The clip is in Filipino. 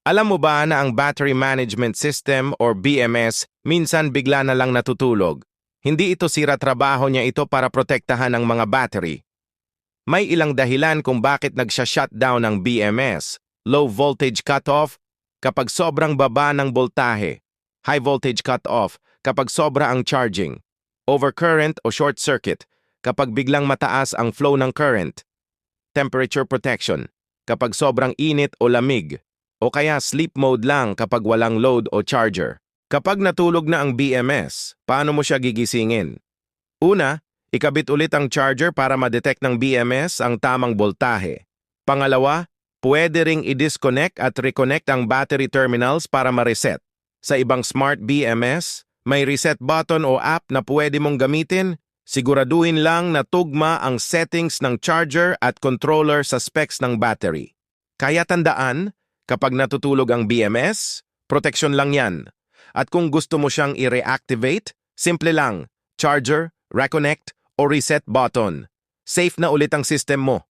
Alam mo ba na ang Battery Management System or BMS minsan bigla na lang natutulog? Hindi ito sira, trabaho niya ito para protektahan ang mga battery. May ilang dahilan kung bakit nagsha-shutdown ang BMS. Low voltage cutoff kapag sobrang baba ng voltahe. High voltage cutoff kapag sobra ang charging. Overcurrent o short circuit kapag biglang mataas ang flow ng current. Temperature protection kapag sobrang init o lamig. O kaya sleep mode lang kapag walang load o charger. Kapag natulog na ang BMS, paano mo siya gigisingin? Una, ikabit ulit ang charger para ma-detect ng BMS ang tamang voltahe. Pangalawa, pwede ring i-disconnect at reconnect ang battery terminals para ma-reset. Sa ibang smart BMS, may reset button o app na pwede mong gamitin. Siguraduhin lang na tugma ang settings ng charger at controller sa specs ng battery. Kaya tandaan, kapag natutulog ang BMS, proteksyon lang yan. At kung gusto mo siyang i-reactivate, simple lang, charger, reconnect, o reset button. Safe na ulit ang system mo.